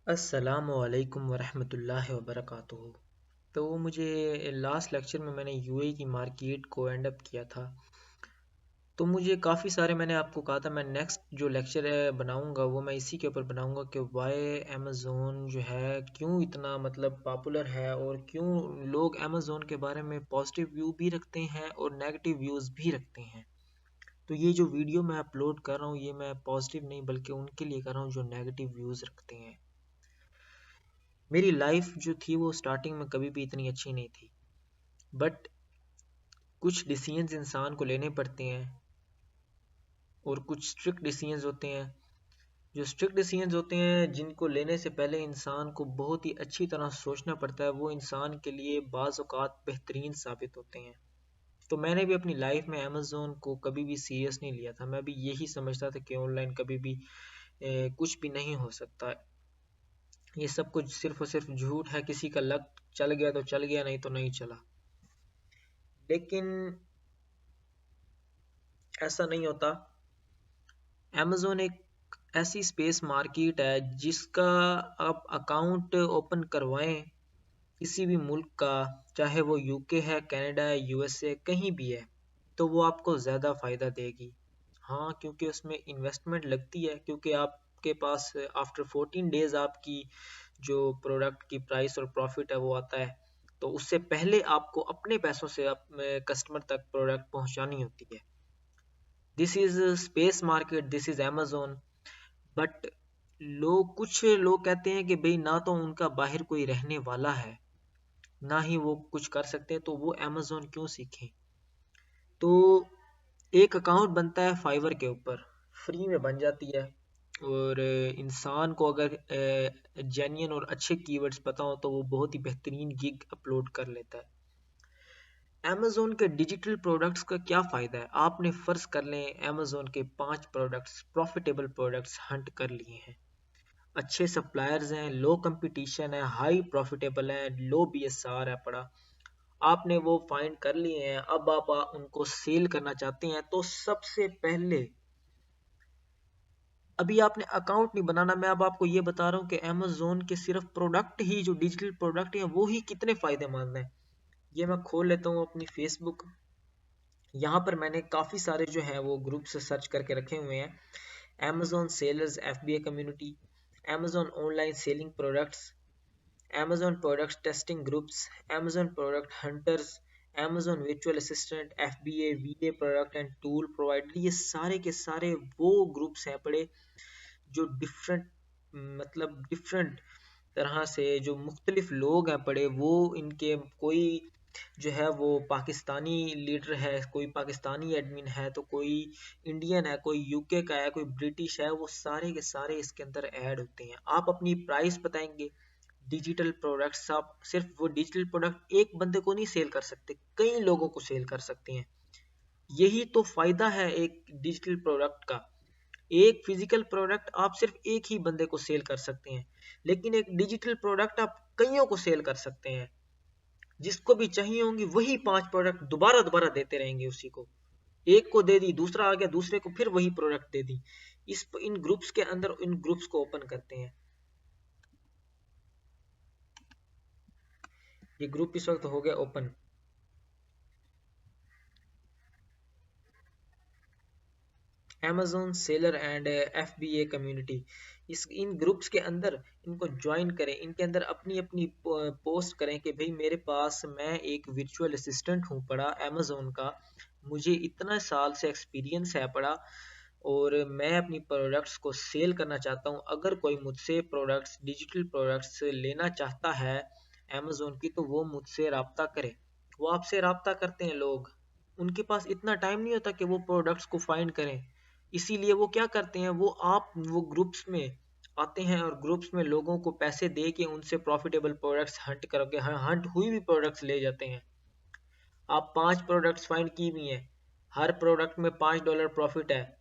अस्सलामुअलैकुम वरहमतुल्लाहि वबरकातुहू। तो मुझे लास्ट लेक्चर में मैंने यूएई की मार्केट को एंड अप किया था। तो मुझे काफ़ी सारे मैंने आपको कहा था मैं नेक्स्ट जो लेक्चर है बनाऊंगा वो मैं इसी के ऊपर बनाऊंगा कि वाई अमेज़ोन जो है क्यों इतना मतलब पॉपुलर है और क्यों लोग अमेज़ोन के बारे में पॉजिटिव व्यू भी रखते हैं और नेगेटिव व्यूज़ भी रखते हैं। तो ये जो वीडियो मैं अपलोड कर रहा हूँ ये मैं पॉजिटिव नहीं बल्कि उनके लिए कर रहा हूँ जो नेगेटिव व्यूज़ रखते हैं। मेरी लाइफ जो थी वो स्टार्टिंग में कभी भी इतनी अच्छी नहीं थी, बट कुछ डिसीजंस इंसान को लेने पड़ते हैं और कुछ स्ट्रिक्ट डिसीजंस होते हैं। जो स्ट्रिक्ट डिसीजंस होते हैं जिनको लेने से पहले इंसान को बहुत ही अच्छी तरह सोचना पड़ता है, वो इंसान के लिए बाज़ औक़ात बेहतरीन साबित होते हैं। तो मैंने भी अपनी लाइफ में अमेज़ोन को कभी भी सीरियस नहीं लिया था। मैं भी यही समझता था कि ऑनलाइन कभी भी कुछ भी नहीं हो सकता। ये सब कुछ सिर्फ और सिर्फ झूठ है, किसी का लक चल गया तो चल गया, नहीं तो नहीं चला। लेकिन ऐसा नहीं होता। अमेज़न एक ऐसी स्पेस मार्केट है जिसका आप अकाउंट ओपन करवाएं किसी भी मुल्क का, चाहे वो यूके है, कनाडा है, यूएसए कहीं भी है, तो वो आपको ज़्यादा फ़ायदा देगी। हाँ, क्योंकि उसमें इन्वेस्टमेंट लगती है, क्योंकि आपके पास आफ्टर 14 डेज आपकी जो प्रोडक्ट की प्राइस और प्रॉफिट है वो आता है। तो उससे पहले आपको अपने पैसों से कस्टमर तक प्रोडक्ट पहुंचानी होती है। This is space market, this is Amazon. But कुछ लोग कहते हैं कि भाई ना तो उनका बाहर कोई रहने वाला है, ना ही वो कुछ कर सकते हैं, तो वो अमेज़न क्यों सीखें। तो एक अकाउंट बनता है फाइवर के ऊपर, फ्री में बन जाती है। और इंसान को अगर जेन्युइन और अच्छे कीवर्ड्स पता हो तो वो बहुत ही बेहतरीन गिग अपलोड कर लेता है। अमेज़न के डिजिटल प्रोडक्ट्स का क्या फ़ायदा है। आपने फ़र्ज़ कर लें अमेज़न के 5 प्रोडक्ट्स, प्रॉफिटेबल प्रोडक्ट्स हंट कर लिए हैं, अच्छे सप्लायर्स हैं, लो कंपटीशन है, हाई प्रॉफिटेबल है, लो बीएसआर है पड़ा, आपने वो फाइंड कर लिए हैं। अब आप उनको सेल करना चाहते हैं, तो सबसे पहले अभी आपने अकाउंट नहीं बनाना। मैं अब आपको ये बता रहा हूँ कि अमेज़न के सिर्फ प्रोडक्ट ही, जो डिजिटल प्रोडक्ट हैं वो ही कितने फ़ायदेमंद हैं। ये मैं खोल लेता हूँ अपनी फेसबुक। यहाँ पर मैंने काफ़ी सारे जो है वो ग्रुप से सर्च करके रखे हुए हैं। Amazon sellers FBA community, Amazon online selling products, Amazon products testing groups, Amazon product hunters, Amazon virtual assistant, FBA VA product and tool provider. ये सारे के सारे वो ग्रुप्स हैं पड़े जो डिफरेंट तरह से जो मुख्तलिफ लोग हैं पड़े, वो इनके कोई जो है वो पाकिस्तानी लीडर है, कोई पाकिस्तानी एडमिन है, तो कोई इंडियन है, कोई यूके का है, कोई ब्रिटिश है, वो सारे के सारे इसके अंदर ऐड होते हैं। आप अपनी प्राइस बताएंगे। डिजिटल प्रोडक्ट्स, आप सिर्फ वो डिजिटल प्रोडक्ट एक बंदे को नहीं सेल कर सकते, कई लोगों को सेल कर सकते हैं। यही तो फायदा है एक डिजिटल प्रोडक्ट का। एक फिजिकल प्रोडक्ट आप सिर्फ एक ही बंदे को सेल कर सकते हैं, लेकिन एक डिजिटल प्रोडक्ट आप कईयों को सेल कर सकते हैं। जिसको भी चाहिए होंगी वही 5 प्रोडक्ट दोबारा दोबारा देते रहेंगे उसी को। एक को दे दी, दूसरा आ गया, दूसरे को फिर वही प्रोडक्ट दे दी। इन ग्रुप्स के अंदर इन ग्रुप्स को ओपन करते हैं। ये ग्रुप इस वक्त हो गया open. Amazon seller and FBA community. In groups के अंदर इनको ज्वाइन करें, इनके अंदर अपनी अपनी पोस्ट करें कि भाई मेरे पास, मैं एक वर्चुअल असिस्टेंट हूँ पड़ा Amazon का, मुझे इतना साल से एक्सपीरियंस है पड़ा, और मैं अपनी प्रोडक्ट्स को सेल करना चाहता हूँ। अगर कोई मुझसे प्रोडक्ट्स, डिजिटल प्रोडक्ट्स लेना चाहता है Amazon की, तो वो मुझसे रब्ता करे। वो आपसे रब्ता करते हैं लोग, उनके पास इतना टाइम नहीं होता कि वो प्रोडक्ट्स को फाइंड करें। इसीलिए वो क्या करते हैं, वो ग्रुप्स में आते हैं और ग्रुप्स में लोगों को पैसे दे के उनसे प्रॉफिटेबल प्रोडक्ट्स हंट करके, हंट हुई भी प्रोडक्ट्स ले जाते हैं। आप 5 प्रोडक्ट्स फाइंड की हुई हैं, हर प्रोडक्ट में $5 प्रॉफिट है,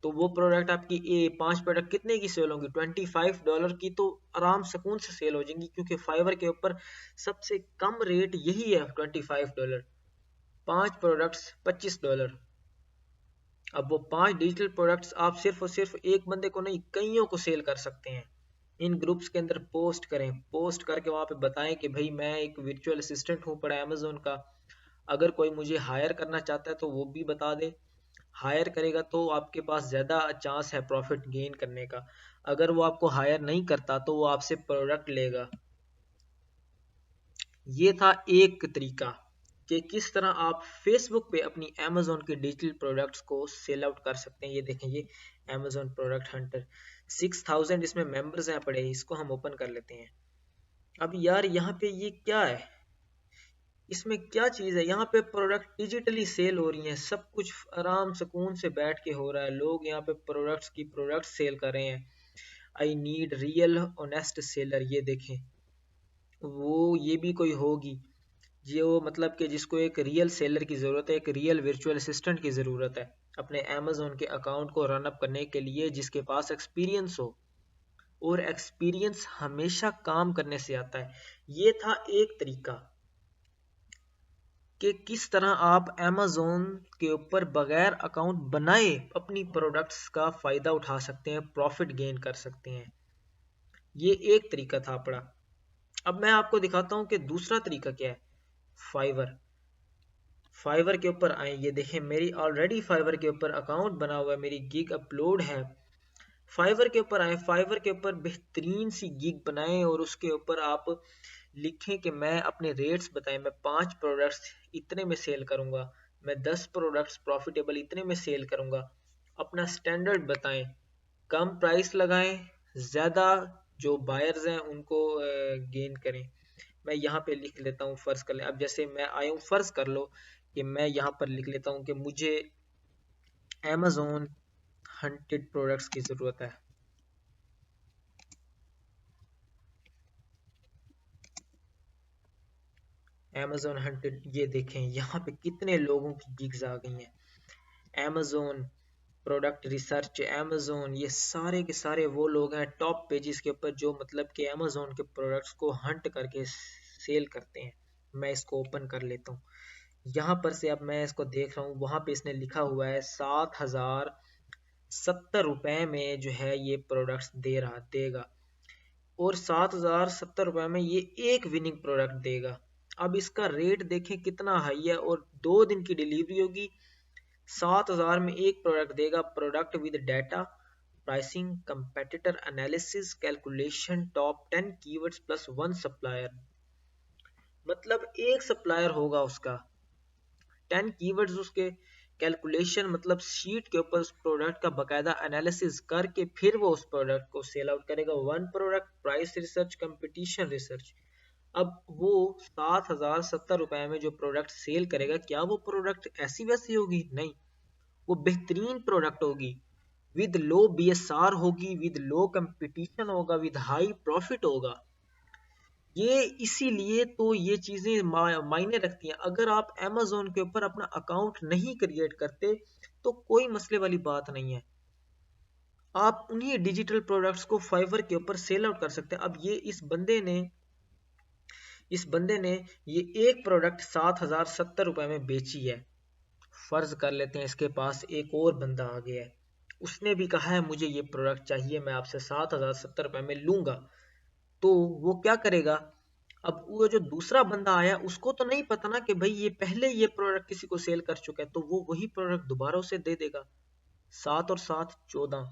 तो वो प्रोडक्ट आपकी 5 प्रोडक्ट कितने की सेल होंगी, $25 की, तो आराम सुकून से सेल हो जाएंगी, क्योंकि फाइवर के ऊपर सबसे कम रेट यही है $25। 5 प्रोडक्ट्स $25। अब वो 5 डिजिटल प्रोडक्ट्स आप सिर्फ और सिर्फ एक बंदे को नहीं, कईयों को सेल कर सकते हैं। इन ग्रुप्स के अंदर पोस्ट करें, पोस्ट करके वहाँ पे बताएं कि भाई मैं एक वर्चुअल असिस्टेंट हूँ पड़ा अमेजोन का, अगर कोई मुझे हायर करना चाहता है तो वो भी बता दे। हायर करेगा तो आपके पास ज़्यादा चांस है प्रॉफिट गेन करने का। अगर वो आपको हायर नहीं करता तो वो आपसे प्रोडक्ट लेगा। ये था एक तरीका कि किस तरह आप फेसबुक पे अपनी अमेजोन के डिजिटल प्रोडक्ट्स को सेल आउट कर सकते हैं। ये देखें, ये अमेजोन प्रोडक्ट हंटर 6000 इसमें मेंबर्स हैं पड़े, इसको हम ओपन कर लेते हैं। अब यार यहाँ पे ये क्या है, इसमें क्या चीज़ है, यहाँ पे प्रोडक्ट डिजिटली सेल हो रही हैं, सब कुछ आराम सुकून से बैठ के हो रहा है। लोग यहाँ पे प्रोडक्ट सेल कर रहे हैं। I need real honest seller, ये देखें, वो ये भी कोई होगी जो मतलब कि जिसको एक रियल सेलर की ज़रूरत है, एक रियल वर्चुअल असिस्टेंट की ज़रूरत है अपने अमेजोन के अकाउंट को रन अप करने के लिए, जिसके पास एक्सपीरियंस हो, और एक्सपीरियंस हमेशा काम करने से आता है। ये था एक तरीका कि किस तरह आप अमेजोन के ऊपर बगैर अकाउंट बनाए अपनी प्रोडक्ट्स का फ़ायदा उठा सकते हैं, प्रॉफिट गेन कर सकते हैं। ये एक तरीका था पड़ा। अब मैं आपको दिखाता हूँ कि दूसरा तरीका क्या है। फाइवर, फाइवर के ऊपर आए, ये देखें मेरी ऑलरेडी फाइवर के ऊपर अकाउंट बना हुआ है, मेरी गिग अपलोड है। फाइवर के ऊपर आए, फाइवर के ऊपर बेहतरीन सी गिग बनाएं और उसके ऊपर आप लिखें कि मैं अपने रेट्स बताएं, मैं 5 प्रोडक्ट्स इतने में सेल करूंगा, मैं 10 प्रोडक्ट्स प्रॉफिटेबल इतने में सेल करूंगा। अपना स्टैंडर्ड बताएं, कम प्राइस लगाएं, ज़्यादा जो बायर्स हैं उनको गेन करें। मैं यहाँ पे लिख लेता हूँ, फ़र्ज़ कर लें, अब जैसे मैं आया हूँ, फ़र्ज़ कर लो कि मैं यहाँ पर लिख लेता हूँ कि मुझे अमेज़ोन हंटेड प्रोडक्ट्स की ज़रूरत है। अमेज़ोन हंटेड, ये देखें यहाँ पे कितने लोगों की गिग्स आ गई हैं। अमेज़ोन प्रोडक्ट रिसर्च, अमेज़ोन, ये सारे के सारे वो लोग हैं टॉप पेजेस के ऊपर जो मतलब कि अमेज़ोन के प्रोडक्ट्स को हंट करके सेल करते हैं। मैं इसको ओपन कर लेता हूँ, यहाँ पर से अब मैं इसको देख रहा हूँ, वहाँ पे इसने लिखा हुआ है 7070 में जो है ये प्रोडक्ट्स देगा, और 7070 में ये एक विनिंग प्रोडक्ट देगा। अब इसका रेट देखें कितना हाई है, और 2 दिन की डिलीवरी होगी। 7000 में एक प्रोडक्ट देगा, product with data, pricing, competitor analysis, calculation, top 10 keywords plus 1 supplier. मतलब एक सप्लायर होगा उसका, 10 कीवर्ड्स उसके, कैलकुलेशन मतलब शीट के ऊपर उस प्रोडक्ट का बकायदा एनालिसिस करके फिर वो उस प्रोडक्ट को सेल आउट करेगा। 1 product, price research, competition research. अब वो 7070 में जो प्रोडक्ट सेल करेगा, क्या वो प्रोडक्ट ऐसी वैसी होगी? नहीं, वो बेहतरीन प्रोडक्ट होगी, विद लो बीएसआर होगी, विद लो कंपटीशन होगा, विद हाई प्रॉफिट होगा। ये इसीलिए तो ये चीज़ें मायने रखती हैं। अगर आप अमेज़ोन के ऊपर अपना अकाउंट नहीं क्रिएट करते तो कोई मसले वाली बात नहीं है, आप उन्हीं डिजिटल प्रोडक्ट्स को फाइवर के ऊपर सेल आउट कर सकते हैं। अब ये इस बंदे ने ये एक प्रोडक्ट 7070 में बेची है। फर्ज कर लेते हैं इसके पास एक और बंदा आ गया है, उसने भी कहा है मुझे ये प्रोडक्ट चाहिए, मैं आपसे 7070 में लूंगा। तो वो क्या करेगा, अब वो जो दूसरा बंदा आया उसको तो नहीं पता ना कि भाई ये पहले ये प्रोडक्ट किसी को सेल कर चुका है, तो वो वही प्रोडक्ट दोबारा उसे दे देगा। 7 और 7 14,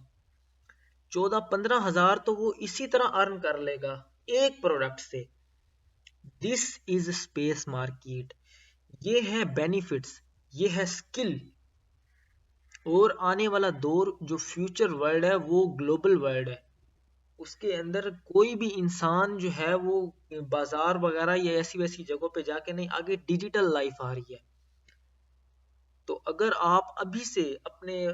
14-15 हजार तो वो इसी तरह अर्न कर लेगा एक प्रोडक्ट से। दिस इज स्पेस मार्केट, ये है बेनिफिट्स, ये है स्किल। और आने वाला दौर जो फ्यूचर वर्ल्ड है वो ग्लोबल वर्ल्ड है, उसके अंदर कोई भी इंसान जो है वो बाजार वगैरह या ऐसी वैसी जगहों पे जाके नहीं, आगे डिजिटल लाइफ आ रही है। तो अगर आप अभी से अपने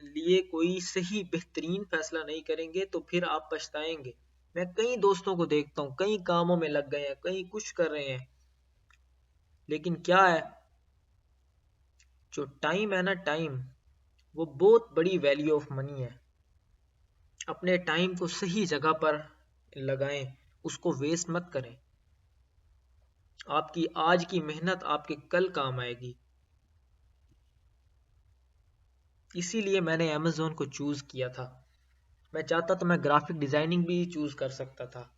लिए कोई सही बेहतरीन फैसला नहीं करेंगे तो फिर आप पछताएंगे। मैं कई दोस्तों को देखता हूँ, कई कामों में लग गए हैं, कई कुछ कर रहे हैं, लेकिन क्या है, जो टाइम है ना, टाइम वो बहुत बड़ी वैल्यू ऑफ मनी है। अपने टाइम को सही जगह पर लगाएं, उसको वेस्ट मत करें। आपकी आज की मेहनत आपके कल काम आएगी। इसीलिए मैंने अमेज़न को चूज़ किया था। मैं चाहता तो मैं ग्राफिक डिज़ाइनिंग भी चूज़ कर सकता था।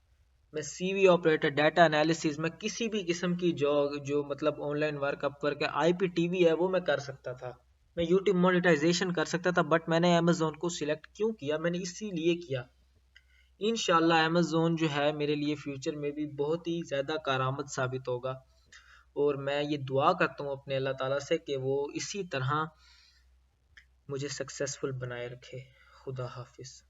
मैं सीवी ऑपरेटर, डाटा एनालिसिस, मैं किसी भी किस्म की जॉब जो मतलब ऑनलाइन वर्क, अपवर्क है, आईपीटीवी है, वो मैं कर सकता था। मैं यूट्यूब मोनेटाइजेशन कर सकता था, बट मैंने अमेज़ोन को सिलेक्ट क्यों किया? मैंने इसीलिए किया। इंशाल्लाह अमेज़ोन जो है मेरे लिए फ्यूचर में भी बहुत ही ज़्यादा कारआमद साबित होगा, और मैं ये दुआ करता हूँ अपने अल्लाह ताला से कि वो इसी तरह मुझे सक्सेसफुल बनाए रखे। खुदा हाफिज़।